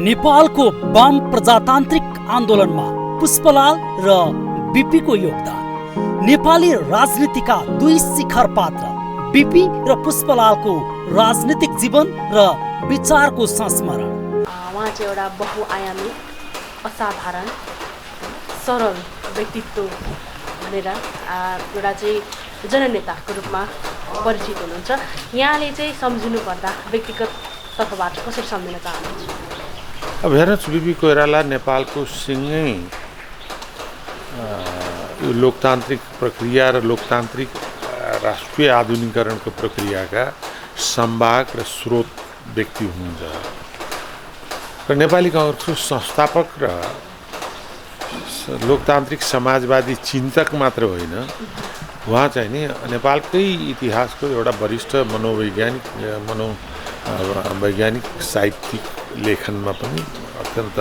नेपालको वाम प्रजातान्त्रिक आन्दोलनमा पुष्पलाल र बीपीको योगदान। नेपाली राजनीतिका दुई शिखर पात्र बीपी र पुष्पलालको राजनीतिक जीवन र विचारको संस्मरण। उहाँ चाहिँ एउटा बहुआयामी असाधारण सरल व्यक्तित्व भनेर एउटा चाहिँ जननेताको रूपमा परिचित हुनुहुन्छ। यहाँले चाहिँ सम्झिनु पर्दा व्यक्तिगत तर्फबाट कसरी सम्झिन चाहनुहुन्छ? अब हेर्नुहोस्, बीपी कोइराला नेपालको सिँगै लोकतान्त्रिक प्रक्रिया र लोकतान्त्रिक राष्ट्रिय आधुनिकीकरणको प्रक्रियाका संवाहक र स्रोत व्यक्ति हुनुहुन्छ र नेपाली कांग्रेसको संस्थापक र लोकतान्त्रिक समाजवादी चिन्तक मात्र होइन, उहाँ चाहिँ नि नेपालकै इतिहासको एउटा वरिष्ठ वैज्ञानिक साहित्यिक लेखनमा पनि अत्यन्त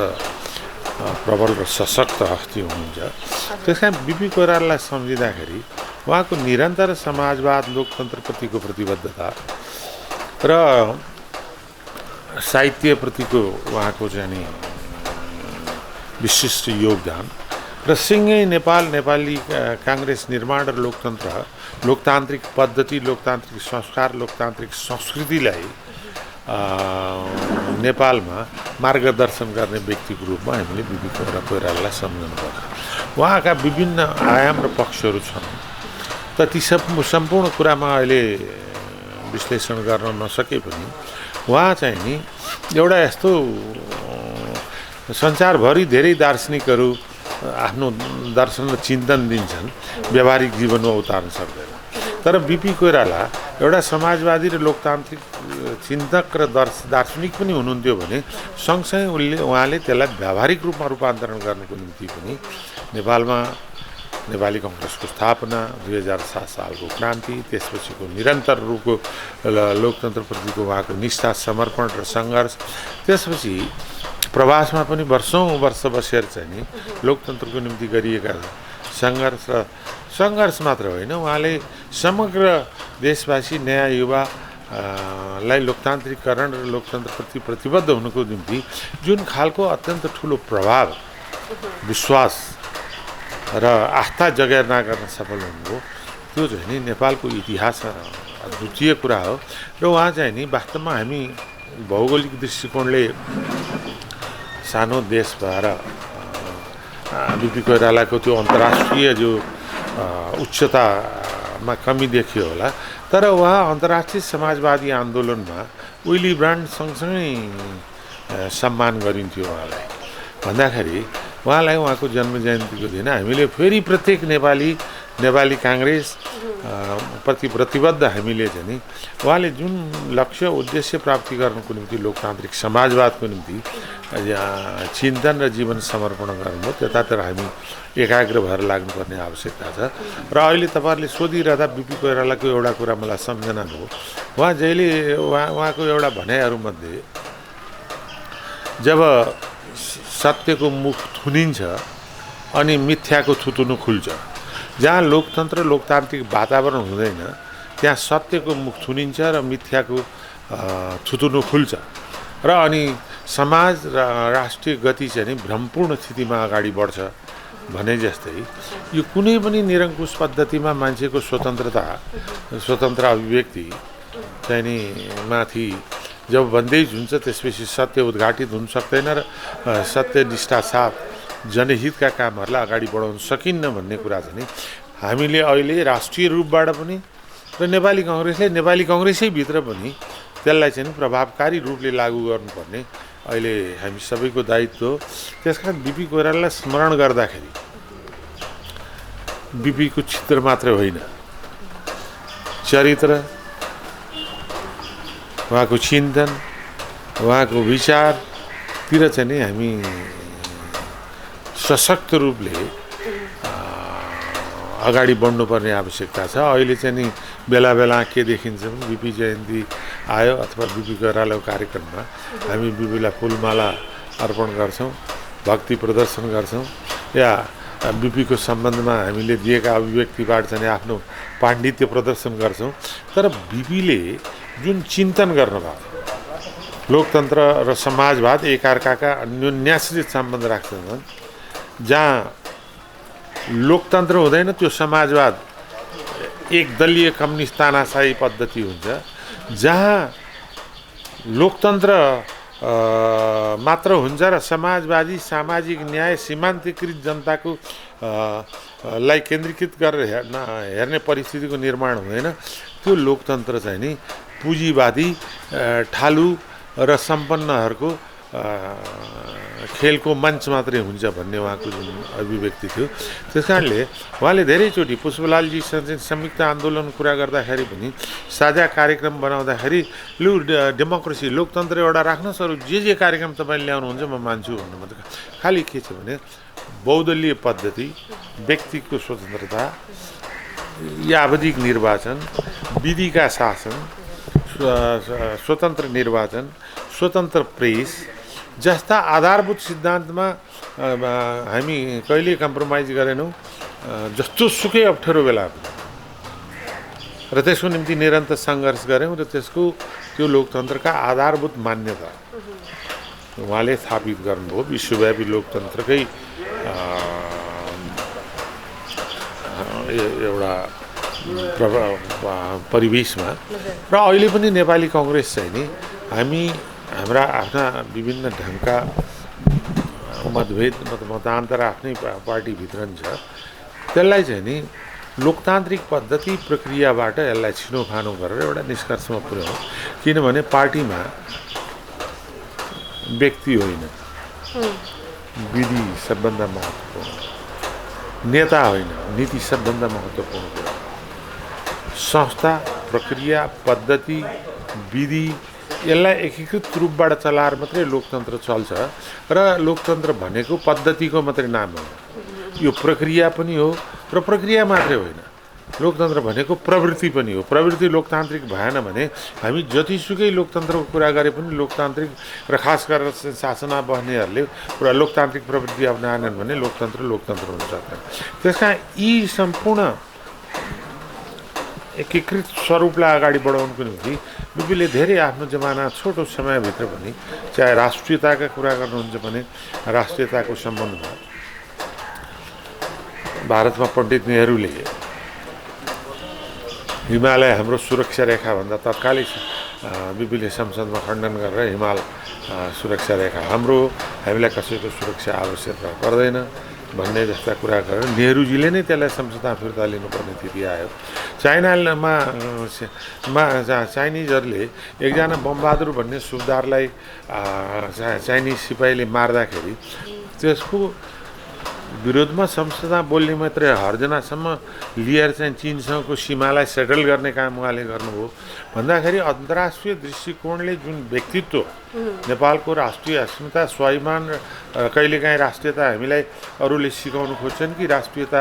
प्रबल र सशक्त हस्ती हुनुहुन्छ। त्यस कारण बीपी कोइरालालाई सम्झिँदाखेरि उहाँको निरन्तर समाजवाद, लोकतन्त्रप्रतिको प्रतिबद्धता र साहित्यप्रतिको उहाँको चाहिँ नि विशिष्ट योगदान र सिँगै नेपाली काङ्ग्रेस निर्माण र लोकतान्त्रिक पद्धति, लोकतान्त्रिक संस्कार, लोकतान्त्रिक संस्कृतिलाई नेपालमा मार्गदर्शन गर्ने व्यक्तिको रूपमा हामीले बीपी कोइरालालाई सम्झनुपर्छ। उहाँका विभिन्न आयाम र पक्षहरू छन्, त ती सम्पूर्ण कुरामा अहिले विश्लेषण गर्न नसके पनि उहाँ चाहिँ नि एउटा यस्तो संसारभरि धेरै दार्शनिकहरू आफ्नो दर्शन र चिन्तन दिन्छन्, व्यावहारिक जीवनमा उतार्न सक्दैन। तर बीपी कोइराला एउटा समाजवादी र लोकतान्त्रिक चिन्तक र दार्शनिक पनि हुनुहुन्थ्यो भने सँगसँगै उहाँले त्यसलाई व्यावहारिक रूपमा रूपान्तरण गर्नको निम्ति पनि नेपालमा नेपाली कांग्रेसको स्थापना, 2007 सालको क्रान्ति, त्यसपछिको निरन्तर रूपको लोकतन्त्रप्रतिको उहाँको निष्ठा, समर्पण र सङ्घर्ष, त्यसपछि प्रवासमा पनि वर्ष बसेर चाहिँ नि लोकतन्त्रको निम्ति गरिएका सङ्घर्ष मात्र होइन, उहाँले समग्र देशवासी नयाँ युवा लाई लोकतान्त्रिकरण र लोकतन्त्रप्रति प्रतिबद्ध हुनुको निम्ति जुन खालको अत्यन्त ठुलो प्रभाव, विश्वास र आस्था जगेर्ना गर्न सफल हुनुभयो, त्यो चाहिँ नि नेपालको इतिहास अद्वितीय कुरा हो। र उहाँ चाहिँ नि वास्तवमा हामी भौगोलिक दृष्टिकोणले सानो देश भएर बीपी कोइरालाको त्यो अन्तर्राष्ट्रिय जो उच्चतामा कमी देखियो होला, तर उहाँ अन्तर्राष्ट्रिय समाजवादी आन्दोलनमा विली ब्रान्ड सँगसँगै सम्मान गरिन्थ्यो। उहाँलाई भन्दाखेरि उहाँलाई उहाँको जन्म जयन्तीको दिन हामीले फेरि प्रत्येक नेपाली काङ्ग्रेस प्रति प्रतिबद्ध हामीले चाहिँ नि उहाँले जुन लक्ष्य उद्देश्य प्राप्ति गर्नको निम्ति लोकतान्त्रिक समाजवादको निम्ति चिन्तन र जीवन समर्पण गर्नुभयो, त्यतातिर हामी एकाग्र भएर लाग्नुपर्ने आवश्यकता छ। र अहिले तपाईँहरूले सोधिरहँदा बीपी कोइरालाको एउटा कुरा मलाई सम्झना भयो। उहाँ जहिले उहाँको एउटा भनाइहरूमध्ये जब सत्यको मुख थुनिन्छ अनि मिथ्याको थुतुनु खुल्छ, जहाँ लोकतन्त्र लोकतान्त्रिक वातावरण हुँदैन त्यहाँ सत्यको मुख थुनिन्छ र मिथ्याको थुतुनु खुल्छ र अनि समाज र राष्ट्रिय गति चाहिँ नि भ्रमपूर्ण स्थितिमा अगाडि बढ्छ भने जस्तै यो कुनै पनि निरङ्कुश पद्धतिमा मान्छेको स्वतन्त्र अभिव्यक्ति चाहिँ नि माथि जब बन्देज हुन्छ, त्यसपछि सत्य उद्घाटित हुन सक्दैन र सत्यनिष्ठा साथ जनहितका कामहरूलाई अगाडि बढाउन सकिन्न भन्ने कुरा चाहिँ नि हामीले अहिले राष्ट्रिय रूपबाट पनि र नेपाली काङ्ग्रेसै भित्र पनि त्यसलाई चाहिँ प्रभावकारी रूपले लागू गर्नुपर्ने अहिले हामी सबैको दायित्व हो। त्यसकारण बीपी कोइरालालाई स्मरण गर्दाखेरि बीपीको चित्र मात्र होइन, चरित्र, उहाँको चिन्तन, उहाँको विचारतिर चाहिँ नि हामी सशक्त रूपले अगाडि बढ्नुपर्ने आवश्यकता छ। अहिले चाहिँ नि बेला के देखिन्छ भने बीपी जयन्ती आयो अथवा बीपी कोइरालाको कार्यक्रममा हामी बीपीलाई फुलमाला अर्पण गर्छौँ, भक्ति प्रदर्शन गर्छौँ या बीपीको सम्बन्धमा हामीले दिएका अभिव्यक्तिबाट चाहिँ आफ्नो पाण्डित्य प्रदर्शन गर्छौँ। तर बीपीले जुन चिन्तन गर्नुभयो, लोकतन्त्र र समाजवाद एकअर्काका अन्योन्याश्रित सम्बन्ध राख्छन्। जहाँ लोकतन्त्र हुँदैन त्यो समाजवाद एकदलीय कम्युनिस्ट तानाशाही पद्धति हुन्छ। जहाँ लोकतन्त्र मात्र हुन्छ र समाजवादी सामाजिक न्याय सीमान्तकृत जनताको लाई केन्द्रीकृत गरेर हेर्ने परिस्थितिको निर्माण हुँदैन। त्यो लोकतन्त्र चाहिँ नि पुँजीवादी ठालु र सम्पन्नहरूको खेलको मञ्च मात्रै हुन्छ भन्ने उहाँको जुन अभिव्यक्ति थियो। त्यस कारणले उहाँले धेरैचोटि पुष्पलालजीसँग संयुक्त आन्दोलन कुरा गर्दाखेरि पनि साझा कार्यक्रम बनाउँदाखेरि लु डेमोक्रेसी लोकतन्त्र एउटा राख्नुहोस्, अरू जे कार्यक्रम तपाईँले ल्याउनुहुन्छ म मान्छु भन्नु मात्रै। खालि के छ भने बहुदलीय पद्धति, व्यक्तिको स्वतन्त्रता, आवधिक निर्वाचन, विधिका शासन, स्वतन्त्र निर्वाचन, स्वतन्त्र प्रेस जस्ता आधारभूत सिद्धान्तमा हामी कहिले कम्प्रोमाइज गरेनौँ, जस्तो सुकै अप्ठ्यारो बेला र त्यसको निम्ति निरन्तर सङ्घर्ष गऱ्यौँ र त्यो लोकतन्त्रका आधारभूत मान्यता उहाँले स्थापित गर्नुभयो विश्वव्यापी लोकतन्त्रकै एउटा परिवेशमा। र अहिले पनि नेपाली कङ्ग्रेस चाहिँ नि हाम्रा आफ्ना विभिन्न ढङ्गका मतभेद मतान्तर आफ्नै पार्टीभित्र छ, त्यसलाई चाहिँ नि लोकतान्त्रिक पद्धति प्रक्रियाबाट यसलाई छिनोफानो गरेर एउटा निष्कर्षमा पुर्याउँ। किनभने पार्टीमा व्यक्ति होइन, विधि सबभन्दा महत्त्वपूर्ण, नेता होइन नीति सबभन्दा महत्त्वपूर्ण कुरा। संस्था, प्रक्रिया, पद्धति, विधि यसलाई एकीकृत रूपबाट चलाएर मात्रै लोकतन्त्र चल्छ। र लोकतन्त्र भनेको पद्धतिको मात्रै नाम हो, यो प्रक्रिया पनि हो र प्रक्रिया मात्रै होइन, लोकतन्त्र भनेको प्रवृत्ति पनि हो। प्रवृत्ति लोकतान्त्रिक भएन भने हामी जतिसुकै लोकतन्त्रको कुरा गरे पनि लोकतान्त्रिक र खास गरेर शासनमा बस्नेहरूले पुरा लोकतान्त्रिक प्रवृत्ति अपनाएनन् भने लोकतन्त्र हुन सक्दैन। त्यस कारण यी सम्पूर्ण एकीकृत स्वरूपलाई अगाडि बढाउनुको निम्ति बिपीले धेरै आफ्नो जमाना छोटो समयभित्र पनि चाहे राष्ट्रियताका कुरा गर्नुहुन्छ भने राष्ट्रियताको सम्बन्धमा भारतमा पण्डित नेहरूले हिमालय हाम्रो सुरक्षा रेखाभन्दा तत्कालै बिपीले संसदमा खण्डन गरेर हिमाल सुरक्षा रेखा हाम्रो, हामीलाई कसैको सुरक्षा आवश्यकता पर्दैन भन्ने जस्ता कुरा गरेर नेहरूजीले नै त्यसलाई संसदमा फिर्ता लिनुपर्ने स्थिति आयो। चाइनिजहरूले एकजना बमबहादुर भन्ने सुबेदारलाई चाइनिज सिपाहीले मार्दाखेरि त्यसको विरोधमा संसदमा बोल्ने मात्रै हरजनासम्म लिएर चाहिँ चीनसँगको सीमालाई सेटल गर्ने काम उहाँले गर्नुभयो भन्दाखेरि अन्तर्राष्ट्रिय दृष्टिकोणले जुन व्यक्तित्व नेपालको राष्ट्रिय अस्मिता, स्वाभिमान, कहिलेकाहीँ राष्ट्रियता हामीलाई अरूले सिकाउनु खोज्छन् कि राष्ट्रियता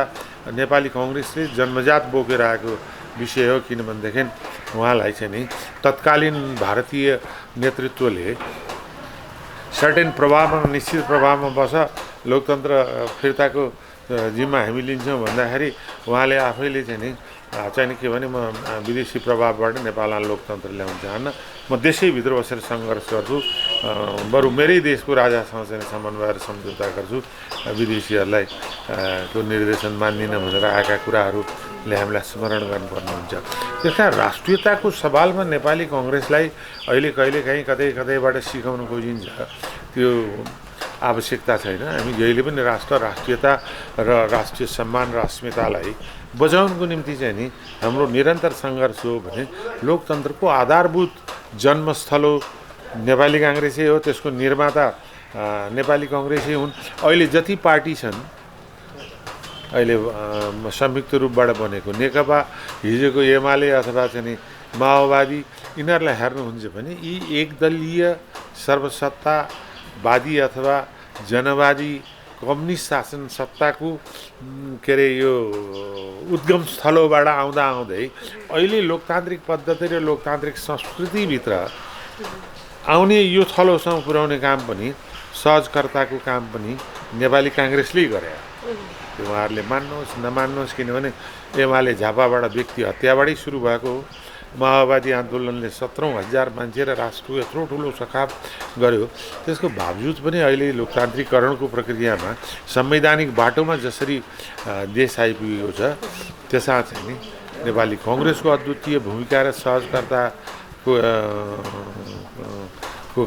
नेपाली कङ्ग्रेसले जन्मजात बोकेर आएको विषय हो। किनभनेदेखि उहाँलाई चाहिँ नि तत्कालीन भारतीय नेतृत्वले सर्टेन प्रभावमा, निश्चित प्रभावमा बस लोकतन्त्र फिर्ताको जिम्मा हामी लिन्छौँ भन्दाखेरि उहाँले आफैले चाहिँ नि के भने म विदेशी प्रभावबाट नेपालमा लोकतन्त्र ल्याउन चाहन्न, म देशैभित्र बसेर सङ्घर्ष गर्छु, बरु मेरै देशको राजासँग चाहिँ समन्वय र सम्झौता गर्छु, विदेशीहरूलाई को निर्देशन मान्दिनँ भनेर आएका कुराहरूले हामीलाई स्मरण गर्नुपर्ने हुन्छ। त्यस कारण राष्ट्रियताको सवालमा नेपाली कङ्ग्रेसलाई अहिले कहिलेकाहीँ कतैबाट सिकाउन खोजिन्छ, त्यो आवश्यकता छैन। हामी जहिले पनि राष्ट्रियता र राष्ट्रिय सम्मान र अस्मितालाई बचाउनको निम्ति चाहिँ नि हाम्रो निरन्तर सङ्घर्ष हो भने लोकतन्त्रको आधारभूत जन्मस्थल हो नेपाली काङ्ग्रेसै हो, त्यसको निर्माता नेपाली कङ्ग्रेसै हुन्। अहिले जति पार्टी छन् अहिले संयुक्त रूपबाट बनेको नेकपा, हिजोको एमाले अथवा चाहिँ माओवादी, यिनीहरूलाई हेर्नुहुन्छ भने यी एकदलीय सर्वसत्तावादी अथवा जनवादी कम्युनिस्ट शासन सत्ताको यो उद्गम स्थलबाट आउँदै अहिले लोकतान्त्रिक पद्धति र लोकतान्त्रिक संस्कृतिभित्र आउने यो थलोसँग पुर्याउने काम पनि सहजकर्ताको काम पनि नेपाली काङ्ग्रेसले गरे। उहाँहरूले मान्नुहोस् नमान्नुहोस्, किनभने एमाले झापाबाट व्यक्ति हत्याबाटै सुरु भएको हो, माओवादी आन्दोलनले 17,000 मान्छे र राष्ट्रको यत्रो ठुलो सखाप गर्यो। त्यसको बावजुद पनि अहिले लोकतान्त्रिकरणको प्रक्रियामा संवैधानिक बाटोमा जसरी देश आइपुगेको छ त्यसमा चाहिँ नि नेपाली कङ्ग्रेसको अद्वितीय भूमिका र सहजकर्ताको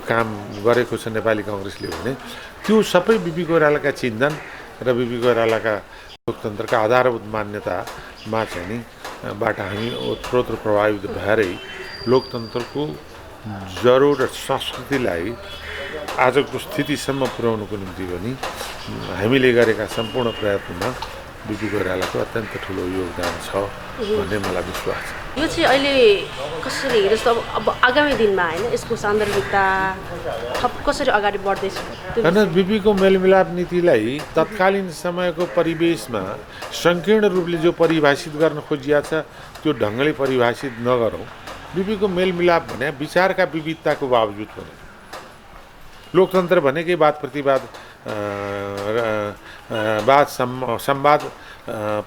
काम गरेको छ नेपाली कङ्ग्रेसले भने त्यो सबै बिपी कोइरालाका चिन्तन र बिपी कोइरालाका लोकतन्त्रका आधारभूत मान्यतामा चाहिँ नि बाट हामी ओतप्रोत प्रभावित भएरै लोकतन्त्रको जरो र संस्कृतिलाई आजको स्थितिसम्म पुर्याउनुको निम्ति पनि हामीले गरेका सम्पूर्ण प्रयत्नमा बिपी कोइरालाको अत्यन्त ठुलो योगदान छ भन्ने मलाई विश्वास छ। यो चाहिँ अहिले कसरी जस्तो अब आगामी दिनमा होइन यसको सान्दर्भिकता थप कसरी अगाडि बढ्दैछ? होइन, बिपीको मेलमिलाप नीतिलाई तत्कालीन समयको परिवेशमा सङ्कीर्ण रूपले जो परिभाषित गर्न खोजिया छ त्यो ढङ्गले परिभाषित नगरौँ। बिपीको मेलमिलाप भने विचारका विविधताको बावजुद पनि लोकतन्त्र भनेकै वाद प्रतिवाद संवाद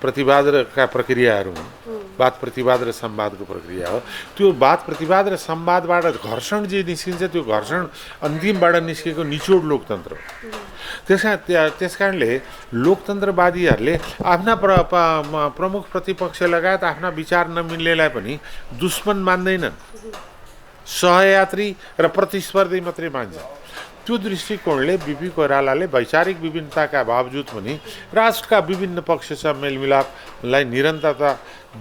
प्रतिवादका प्रक्रियाहरू हुन्। वाद प्रतिवाद र संवादको प्रक्रिया हो। त्यो वाद प्रतिवाद र संवादबाट घर्षण जे निस्किन्छ त्यो घर्षण अन्तिमबाट निस्केको निचोड लोकतन्त्र हो। त्यसकारणले लोकतन्त्रवादीहरूले आफ्ना प्रमुख प्रतिपक्ष लगायत आफ्ना विचार नमिल्नेलाई पनि दुश्मन मान्दैनन्, सहयात्री र प्रतिस्पर्धी मात्रै मान्छन्। त्यो दृष्टिकोणले बिपी कोइरालाले वैचारिक विभिन्नताका बावजुद पनि राष्ट्रका विभिन्न पक्षसँग मेलमिलापलाई निरन्तरता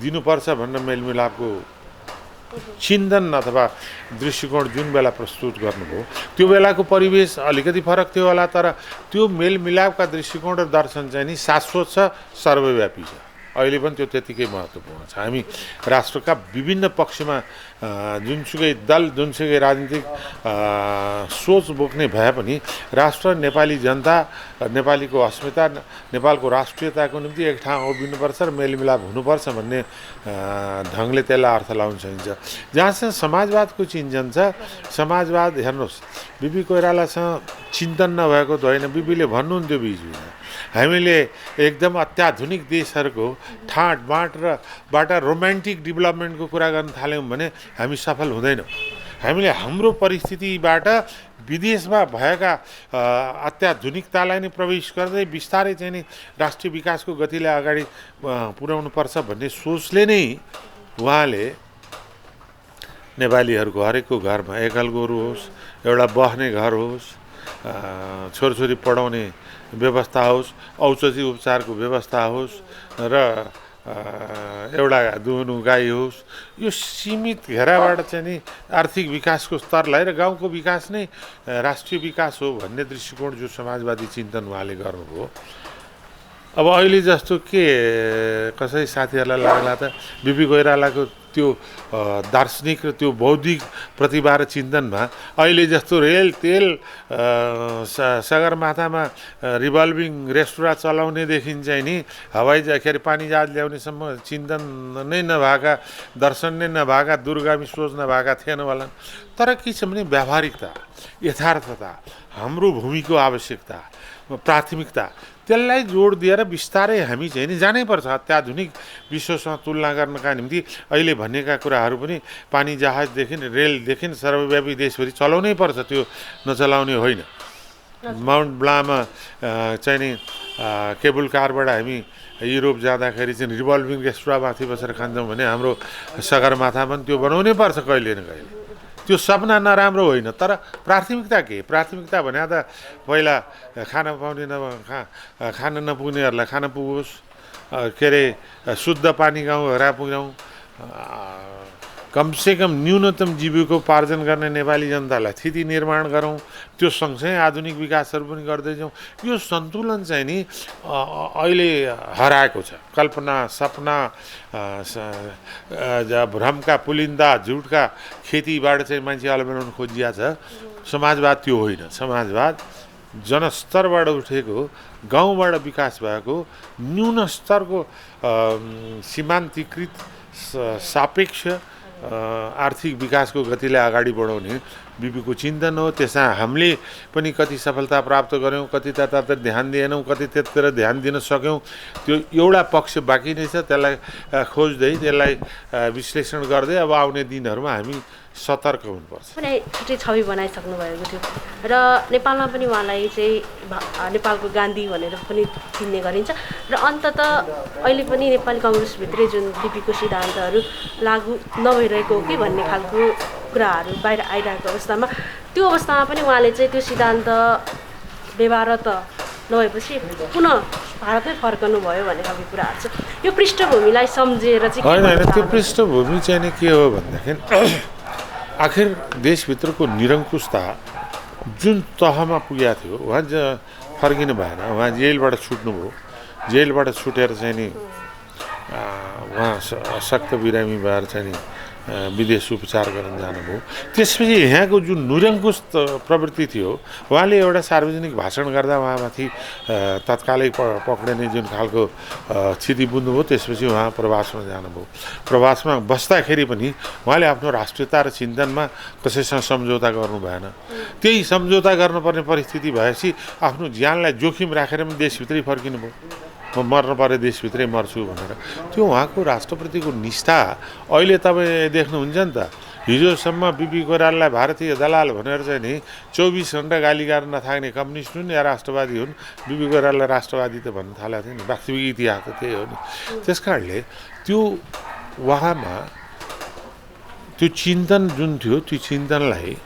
दिनुपर्छ भनेर मेलमिलापको चिन्तन अथवा दृष्टिकोण जुन बेला प्रस्तुत गर्नुभयो त्यो बेलाको परिवेश अलिकति फरक थियो होला, तर त्यो मेलमिलापका दृष्टिकोण र दर्शन चाहिँ नि शाश्वत छ, सर्वव्यापी छ। अहिले पनि त्यो त्यतिकै महत्त्वपूर्ण छ। हामी राष्ट्रका विभिन्न पक्षमा जुनसुकै दल जुनसुकै राजनीतिक सोच बोक्ने भए पनि राष्ट्र, नेपाली जनता, नेपालीको अस्मिता, नेपालको राष्ट्रियताको निम्ति एक ठाउँ उभिनुपर्छ र मेलमिलाप हुनुपर्छ भन्ने ढङ्गले त्यसलाई अर्थ लाउन सकिन्छ। जहाँसँग समाजवादको चिन्तन छ, समाजवाद हेर्नुहोस्, बिपी कोइरालासँग चिन्तन नभएको त होइन। बिपीले भन्नुहुन्थ्यो बिचबिचमा हामीले एकदम अत्याधुनिक देशहरूको ठाँटबाट र रोमान्टिक डेभलपमेन्टको कुरा गर्न थाल्यौँ भने हामी सफल हुँदैनौँ। हामीले हाम्रो परिस्थितिबाट विदेशमा भएका अत्याधुनिकतालाई नै प्रवेश गर्दै बिस्तारै चाहिँ नि राष्ट्रिय विकासको गतिलाई अगाडि पुर्याउनुपर्छ भन्ने सोचले नै उहाँले नेपालीहरूको हरेकको घरमा एकल गोरु होस्, एउटा बस्ने घर होस्, छोरछोरी पढाउने व्यवस्था होस्, औषधि उपचारको व्यवस्था होस् र एउटा दुहुनु गाई होस्, यो सीमित घेराबाट चाहिँ नि आर्थिक विकासको स्तरलाई र गाउँको विकास नै राष्ट्रिय विकास हो भन्ने दृष्टिकोण जो समाजवादी चिन्तन उहाँले गर्नुभयो। अब अहिले जस्तो के कसै साथीहरूलाई लाग्ला त बिपी कोइरालाको त्यो दार्शनिक र त्यो बौद्धिक प्रतिभा र चिन्तनमा अहिले जस्तो रेल तेल सगरमाथामा रिभल्भिङ रेस्टुरेन्ट चलाउनेदेखि चाहिँ नि के अरे पानी जहाज ल्याउनेसम्म चिन्तन नै नभएका, दर्शन नै नभएका, दूरगामी सोच नभएका थिएन होला। तर के छ भने व्यावहारिकता, यथार्थता, हाम्रो भूमिको आवश्यकता, प्राथमिकता, त्यसलाई जोड दिएर बिस्तारै हामी चाहिँ नि जानैपर्छ। अत्याधुनिक विश्वसँग तुलना गर्नका निम्ति अहिले भनेका कुराहरू पनि पानी जहाजदेखि रेलदेखि सर्वव्यापी देशभरि चलाउनै पर्छ, त्यो नचलाउने होइन। माउन्ट ब्लामा चाहिँ नि केबल कारबाट हामी युरोप जाँदाखेरि चाहिँ रिभल्भिङ रेस्टुरेन्टमाथि बसेर खान्छौँ भने हाम्रो सगरमाथामा पनि त्यो बनाउनै पर्छ कहिले न कहिले। त्यो सपना नराम्रो होइन, तर प्राथमिकता के? प्राथमिकता भने त पहिला खान पाउने खान नपुग्नेहरूलाई खान पुगोस्, के अरे शुद्ध पानी गाउँघर पुग्यौँ, कमसेकम न्यूनतम जीविकोपार्जन गर्ने नेपाली जनतालाई स्थिति निर्माण गरौँ, त्यो सँगसँगै आधुनिक विकासहरू पनि गर्दै जाउँ। यो सन्तुलन चाहिँ नि अहिले हराएको छ। कल्पना, सपना, भ्रमका पुलिन्दा, झुटका खेतीबाट चाहिँ मान्छे अलबेलाउन खोजिया छ। समाजवाद त्यो होइन। समाजवाद जनस्तरबाट उठेको, गाउँबाट विकास भएको, न्यून स्तरको सीमान्तीकृत सापेक्ष आर्थिक विकासको गतिलाई अगाडि बढाउने बिपीको चिन्तन हो। त्यसमा हामीले पनि कति सफलता प्राप्त गऱ्यौँ, कति त्यतातिर ध्यान दिएनौँ, कति त्यतातिर ध्यान दिन सक्यौँ, त्यो एउटा पक्ष बाँकी नै छ। त्यसलाई खोज्दै, त्यसलाई विश्लेषण गर्दै अब आउने दिनहरूमा हामी सतर्क हुनुपर्छ। पनि छुट्टै छवि बनाइसक्नु भएको थियो र नेपालमा पनि उहाँलाई चाहिँ नेपालको गान्धी भनेर पनि चिन्ने गरिन्छ र अन्ततः अहिले पनि नेपाली कङ्ग्रेसभित्रै जुन बिपीको सिद्धान्तहरू लागू नभइरहेको हो कि भन्ने खालको कुराहरू बाहिर आइरहेको अवस्थामा, त्यो अवस्थामा पनि उहाँले चाहिँ त्यो सिद्धान्त व्यवहारत नभएपछि पुनः भारतमै फर्कनु भयो भन्ने खालको कुराहरू छ। यो पृष्ठभूमिलाई सम्झेर चाहिँ होइन, त्यो पृष्ठभूमि चाहिँ नि के हो भन्दाखेरि आखिर देशभित्रको निरङ्कुशता जुन तहमा पुगेको थियो, उहाँ फर्किनु भएन। उहाँ जेलबाट छुट्नुभयो। जेलबाट छुटेर चाहिँ नि उहाँ सक्त बिरामी भएर चाहिँ नि विदेश उपचार गर्न जानुभयो। त्यसपछि यहाँको जुन निरङ्कुश प्रवृत्ति थियो, उहाँले एउटा सार्वजनिक भाषण गर्दा उहाँमाथि तत्कालै पक्रिने जुन खालको स्थिति बुझ्नुभयो। त्यसपछि उहाँ प्रवासमा जानुभयो। प्रवासमा बस्दाखेरि पनि उहाँले आफ्नो राष्ट्रियता र चिन्तनमा कसैसँग सम्झौता गर्नु भएन। त्यही सम्झौता गर्नुपर्ने परिस्थिति भएपछि आफ्नो ज्यानलाई जोखिम राखेर पनि देशभित्रै फर्किनु भयो। म मर्न परे देशभित्रै मर्छु भनेर। त्यो उहाँको राष्ट्रप्रतिको निष्ठा अहिले तपाईँ देख्नुहुन्छ नि त। हिजोसम्म बिपी कोइरालालाई भारतीय दलाल भनेर चाहिँ नि 24 घण्टा गाली गर्न नथाक्ने कम्युनिस्ट हुन् या राष्ट्रवादी हुन्, बिपी कोइरालालाई राष्ट्रवादी त भन्न थालेको थियो नि। वास्तविक इतिहास त त्यही हो नि। त्यस कारणले त्यो उहाँमा त्यो चिन्तन जुन थियो, त्यो चिन्तनलाई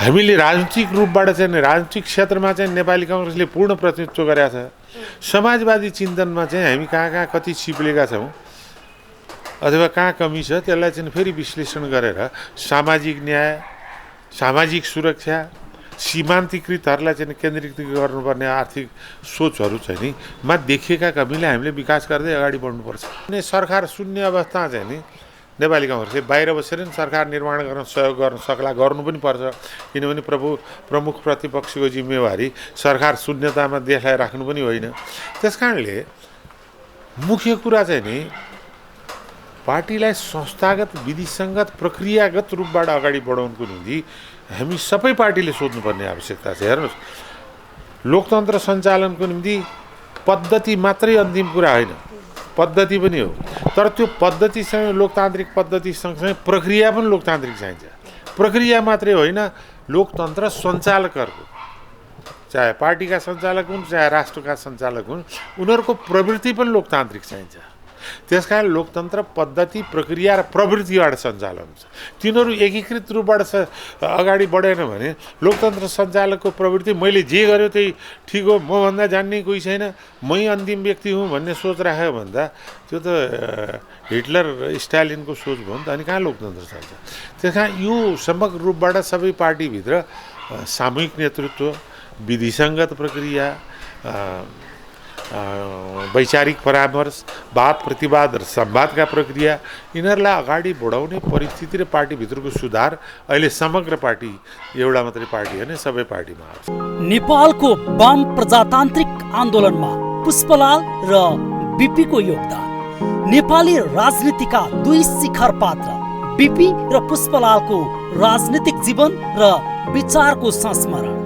हामीले राजनीतिक रूपबाट चाहिँ राजनीतिक क्षेत्रमा चाहिँ नेपाली कङ्ग्रेसले पूर्ण प्रतिनिधित्व गरेका छ। समाजवादी चिन्तनमा चाहिँ हामी कहाँ कति चिप्लेका छौँ अथवा कहाँ कमी छ, त्यसलाई चाहिँ फेरि विश्लेषण गरेर सामाजिक न्याय, सामाजिक सुरक्षा, सीमान्तकृतहरूलाई चाहिँ केन्द्रीकृत गर्नुपर्ने आर्थिक सोचहरू चाहिँ नि मा देखिएका कमीलाई हामीले विकास गर्दै अगाडि बढ्नुपर्छ। अनि सरकार शून्य अवस्था चाहिँ नि नेपाली कङ्ग्रेसले बाहिर बसेर नि सरकार निर्माण गर्न सहयोग गर्न सक्ला, गर्नु पनि पर्छ। किनभने प्रमुख प्रतिपक्षको जिम्मेवारी सरकार शून्यतामा देशलाई राख्नु पनि होइन। त्यस कारणले मुख्य कुरा चाहिँ नि पार्टीलाई संस्थागत, विधिसङ्गत, प्रक्रियागत रूपबाट अगाडि बढाउनुको निम्ति हामी सबै पार्टीले सोध्नुपर्ने आवश्यकता छ। हेर्नुहोस्, लोकतन्त्र सञ्चालनको निम्ति पद्धति मात्रै अन्तिम कुरा होइन, पद्धति पनि हो। तर त्यो पद्धतिसँग, लोकतान्त्रिक पद्धति सँगसँगै प्रक्रिया पनि लोकतान्त्रिक चाहिन्छ। प्रक्रिया मात्रै होइन, लोकतन्त्र सञ्चालकहरूको, चाहे पार्टीका सञ्चालक हुन् चाहे राष्ट्रका सञ्चालक हुन्, उनीहरूको प्रवृत्ति पनि लोकतान्त्रिक चाहिन्छ। त्यसकारण लोकतन्त्र पद्धति, प्रक्रिया र प्रवृत्तिबाट सञ्चालन हुन्छ। तिनीहरू एकीकृत रूपबाट अगाडि बढेन भने लोकतन्त्र सञ्चालकको प्रवृत्ति मैले जे गर्यो त्यही ठिक हो, मभन्दा जान्ने कोही छैन, मै अन्तिम व्यक्ति हुँ भन्ने सोच राख्यो भन्दा त्यो त हिटलर र स्टालिनको सोच भयो नि त। अनि कहाँ लोकतन्त्र चल्छ? त्यस कारण यो समग्र रूपबाट सबै पार्टीभित्र सामूहिक नेतृत्व, विधिसङ्गत प्रक्रिया, वैचारिक परामर्श, वाद प्रतिवाद र संवादका प्रक्रिया, यिनीहरूलाई अगाडि बढाउने परिस्थिति र पार्टीभित्रको सुधार अहिले समग्र पार्टी, एउटा मात्रै पार्टी होइन, सबै पार्टीमा आउँछ। नेपालको वाम प्रजातान्त्रिक आन्दोलनमा पुष्पलाल र बिपीको योगदान, नेपाली राजनीतिका दुई शिखर पात्र बिपी र पुष्पलालको राजनीतिक जीवन र विचारको संस्मरण।